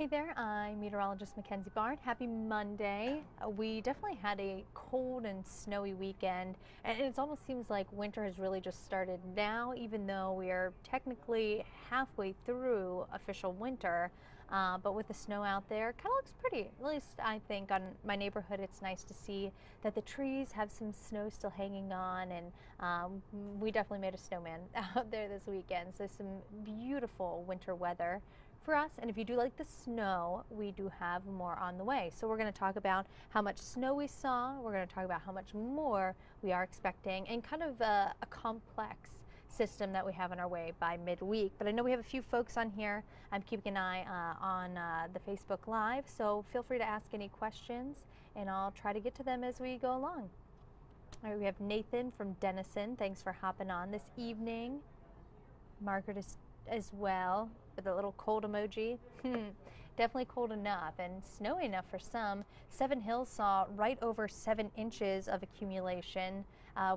Hey there, I'm meteorologist Mackenzie Bart. Happy Monday. We definitely had a cold and snowy weekend, and it almost seems like winter has really just started now, even though we are technically halfway through official winter. But with the snow out there, kind of looks pretty. At least I think on my neighborhood, it's nice to see that the trees have some snow still hanging on, and we definitely made a snowman out there this weekend. So some beautiful winter weather for us. And if you do like the snow, we do have more on the way. So we're going to talk about how much snow we saw. We're going to talk about how much more we are expecting, and kind of a complex system that we have on our way by midweek. But I know we have a few folks on here. I'm keeping an eye on the Facebook Live, so feel free to ask any questions, and I'll try to get to them as we go along. All right, we have Nathan from Denison. Thanks for hopping on this evening. Margaret is as well, with a little cold emoji. Definitely cold enough and snowy enough for some. Seven Hills saw right over 7 inches of accumulation.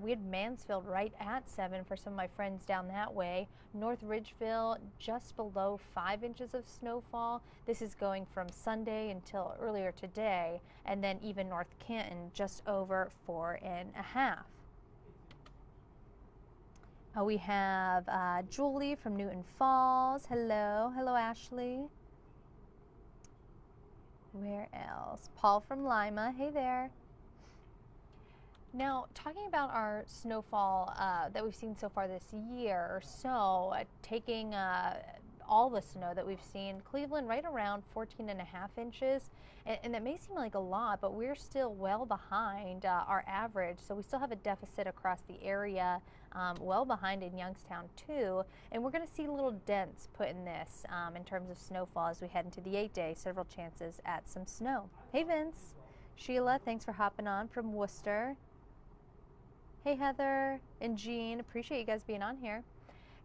We had Mansfield right at 7 for some of my friends down that way. North Ridgeville just below 5 inches of snowfall. This is going from Sunday until earlier today. And then even North Canton just over 4.5. We have Julie from Newton Falls. Hello. Hello, Ashley. Where else? Paul from Lima. Hey there. Now, talking about our snowfall that we've seen so far this year or so, taking all the snow that we've seen, Cleveland right around 14.5 inches, and that may seem like a lot, but we're still well behind our average, so we still have a deficit across the area, well behind in Youngstown too, and we're going to see little dents put in this in terms of snowfall as we head into the 8-day, several chances at some snow. Hey Vince. Sheila, thanks for hopping on from Worcester. Hey Heather and Jean, appreciate you guys being on here.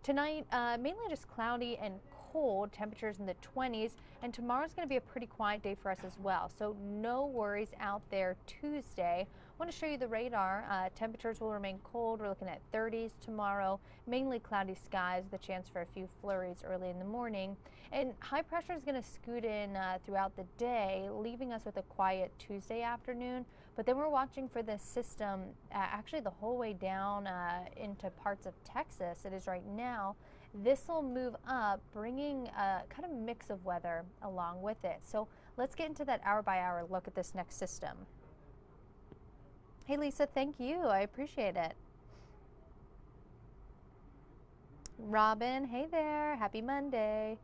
Tonight, mainly just cloudy and cold, temperatures in the 20s, and tomorrow's going to be a pretty quiet day for us as well, so no worries out there Tuesday. I want to show you the radar. Temperatures will remain cold. We're looking at 30s tomorrow, mainly cloudy skies with a chance for a few flurries early in the morning, and high pressure is going to scoot in throughout the day, leaving us with a quiet Tuesday afternoon. But then we're watching for this system actually the whole way down into parts of Texas. It is right now. This will move up, bringing a kind of mix of weather along with it. So let's get into that hour by hour look at this next system. Hey Lisa, thank you. I appreciate it. Robin, hey there. Happy Monday.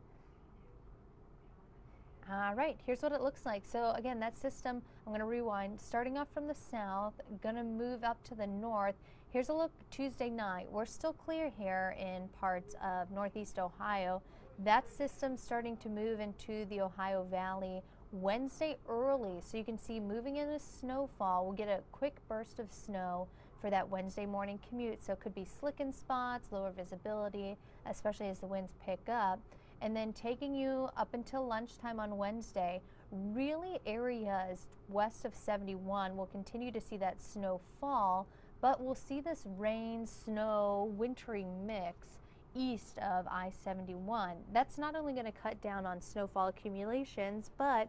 All right, here's what it looks like. So again, that system, I'm going to rewind, starting off from the south, going to move up to the north. Here's a look Tuesday night. We're still clear here in parts of northeast Ohio. That system starting to move into the Ohio Valley Wednesday early. So you can see moving into snowfall. We'll get a quick burst of snow for that Wednesday morning commute. So it could be slick in spots, lower visibility, especially as the winds pick up. And then taking you up until lunchtime on Wednesday, really areas west of 71 will continue to see that snow fall, but we'll see this rain, snow, wintry mix east of I-71. That's not only going to cut down on snowfall accumulations, but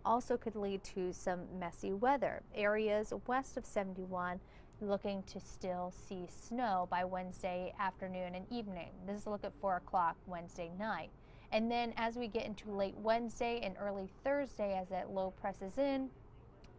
also could lead to some messy weather. Areas west of 71 looking to still see snow by Wednesday afternoon and evening. This is a look at 4 o'clock Wednesday night. And then as we get into late Wednesday and early Thursday, as that low presses in,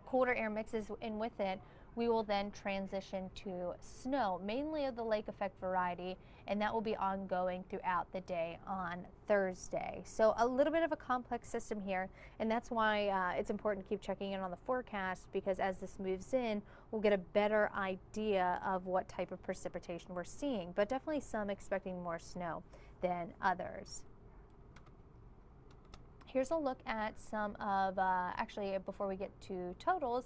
colder air mixes in with it, we will then transition to snow, mainly of the lake effect variety, and that will be ongoing throughout the day on Thursday. So a little bit of a complex system here, and that's why it's important to keep checking in on the forecast, because as this moves in, we'll get a better idea of what type of precipitation we're seeing, but definitely some expecting more snow than others. Here's a look at some of, actually before we get to totals,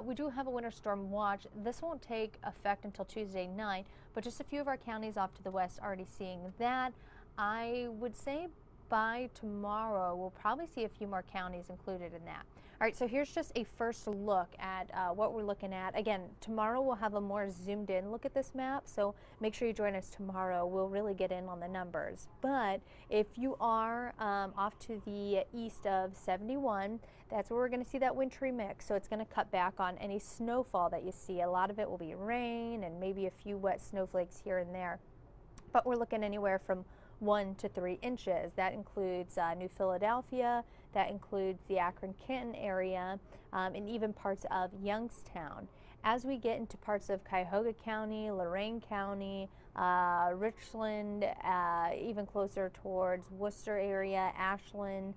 we do have a winter storm watch. This won't take effect until Tuesday night, but just a few of our counties off to the west already seeing that. I would say by tomorrow we'll probably see a few more counties included in that. All right, so here's just a first look at what we're looking at. Again, tomorrow we'll have a more zoomed in look at this map, so make sure you join us tomorrow. We'll really get in on the numbers. But if you are off to the east of 71, that's where we're going to see that wintry mix, so it's going to cut back on any snowfall that you see. A lot of it will be rain and maybe a few wet snowflakes here and there. But we're looking anywhere from 1 to 3 inches. That includes New Philadelphia, that includes the Akron-Canton area, and even parts of Youngstown. As we get into parts of Cuyahoga County, Lorain County, Richland, even closer towards Worcester area, Ashland,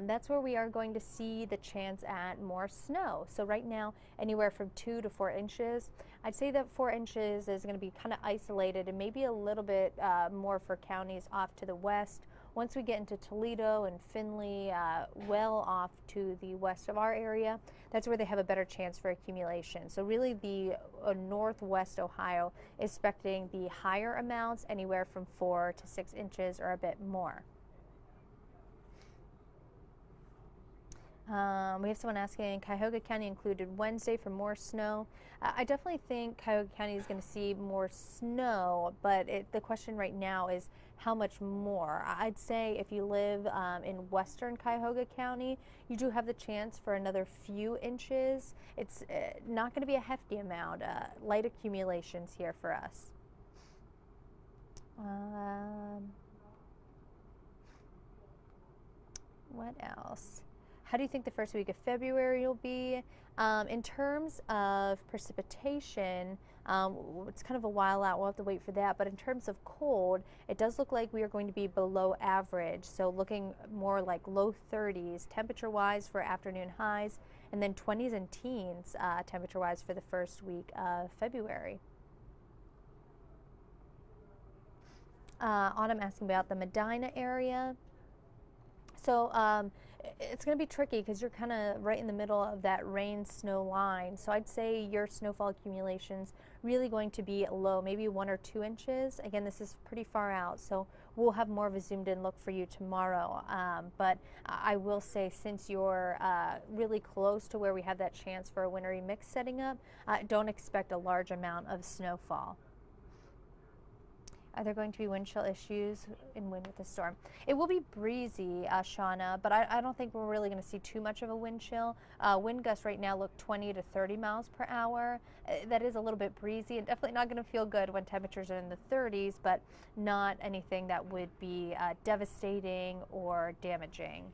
that's where we are going to see the chance at more snow. So right now, anywhere from 2 to 4 inches. I'd say that 4 inches is going to be kind of isolated and maybe a little bit more for counties off to the west. Once we get into Toledo and Findlay, well off to the west of our area, that's where they have a better chance for accumulation. So really the northwest Ohio is expecting the higher amounts, anywhere from 4 to 6 inches or a bit more. We have someone asking, Cuyahoga County included Wednesday for more snow. I definitely think Cuyahoga County is going to see more snow, but the question right now is how much more. I'd say if you live in western Cuyahoga County, you do have the chance for another few inches. It's not going to be a hefty amount, light accumulations here for us. What else? How do you think the first week of February will be? In terms of precipitation, it's kind of a while out. We'll have to wait for that. But in terms of cold, it does look like we are going to be below average. So looking more like low 30s temperature-wise for afternoon highs, and then 20s and teens temperature-wise for the first week of February. Autumn asking about the Medina area. So it's going to be tricky because you're kind of right in the middle of that rain-snow line. So I'd say your snowfall accumulation's really going to be low, maybe 1 or 2 inches. Again, this is pretty far out, so we'll have more of a zoomed-in look for you tomorrow. But I will say, since you're really close to where we have that chance for a wintry mix setting up, don't expect a large amount of snowfall. Are there going to be wind chill issues in wind with the storm? It will be breezy, Shauna, but I don't think we're really going to see too much of a wind chill. Wind gusts right now look 20 to 30 miles per hour. That is a little bit breezy and definitely not going to feel good when temperatures are in the 30s, but not anything that would be devastating or damaging.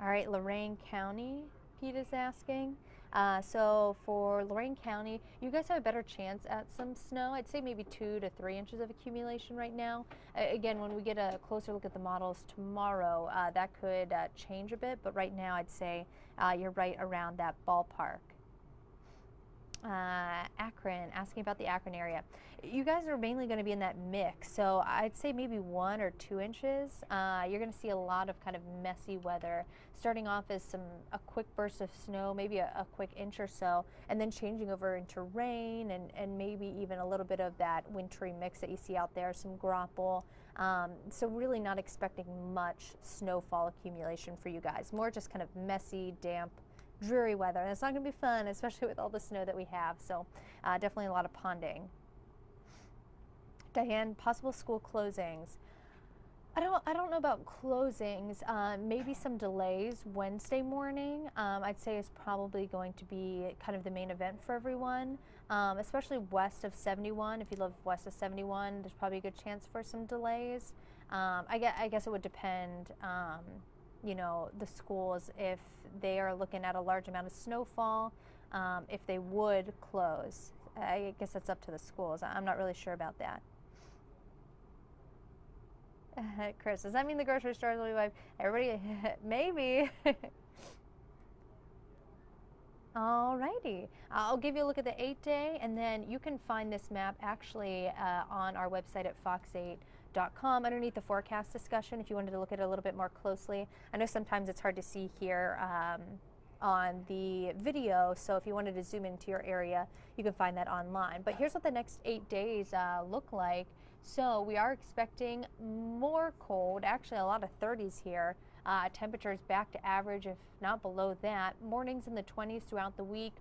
All right, Lorain County, Pete is asking. So for Lorain County, you guys have a better chance at some snow. I'd say maybe 2 to 3 inches of accumulation right now. Again, when we get a closer look at the models tomorrow, that could change a bit, but right now I'd say you're right around that ballpark. Akron, asking about the Akron area. You guys are mainly going to be in that mix, so I'd say maybe 1 or 2 inches. You're going to see a lot of kind of messy weather, starting off as a quick burst of snow, maybe a quick inch or so, and then changing over into rain and maybe even a little bit of that wintry mix that you see out there, some graupel. So really not expecting much snowfall accumulation for you guys. More just kind of messy, damp, dreary weather, and it's not going to be fun, especially with all the snow that we have. So definitely a lot of ponding. Diane, possible school closings. I don't know about closings. Maybe some delays Wednesday morning. I'd say is probably going to be kind of the main event for everyone, especially west of 71. If you live west of 71, there's probably a good chance for some delays. I guess it would depend. You know, the schools, if they are looking at a large amount of snowfall, if they would close. I guess that's up to the schools. I'm not really sure about that. Chris, does that mean the grocery stores will be wiped? Everybody, maybe. Alrighty, I'll give you a look at the 8-day, and then you can find this map actually on our website at fox8.com underneath the forecast discussion if you wanted to look at it a little bit more closely. I know sometimes it's hard to see here on the video, so if you wanted to zoom into your area, you can find that online. But here's what the next 8 days look like. So we are expecting more cold, actually a lot of 30s here Temperatures back to average, if not below that. Mornings in the 20s throughout the week.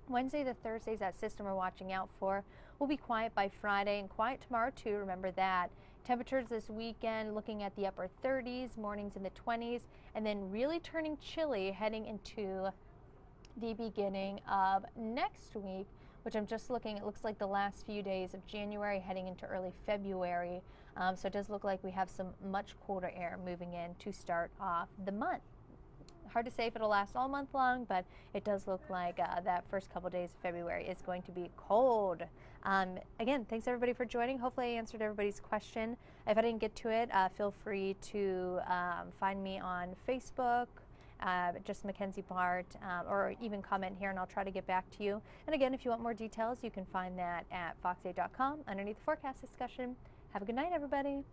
Wednesday to Thursdays, that system we're watching out for will be quiet by Friday and quiet tomorrow too. Remember that. Temperatures this weekend looking at the upper 30s, mornings in the 20s, and then really turning chilly heading into the beginning of next week, which I'm just looking, it looks like the last few days of January heading into early February. So it does look like we have some much colder air moving in to start off the month. Hard to say if it'll last all month long, but it does look like that first couple days of February is going to be cold. Again, thanks everybody for joining. Hopefully I answered everybody's question. If I didn't get to it, feel free to find me on Facebook, just Mackenzie Bart, or even comment here and I'll try to get back to you. And again, if you want more details, you can find that at fox8.com underneath the forecast discussion. Have a good night, everybody.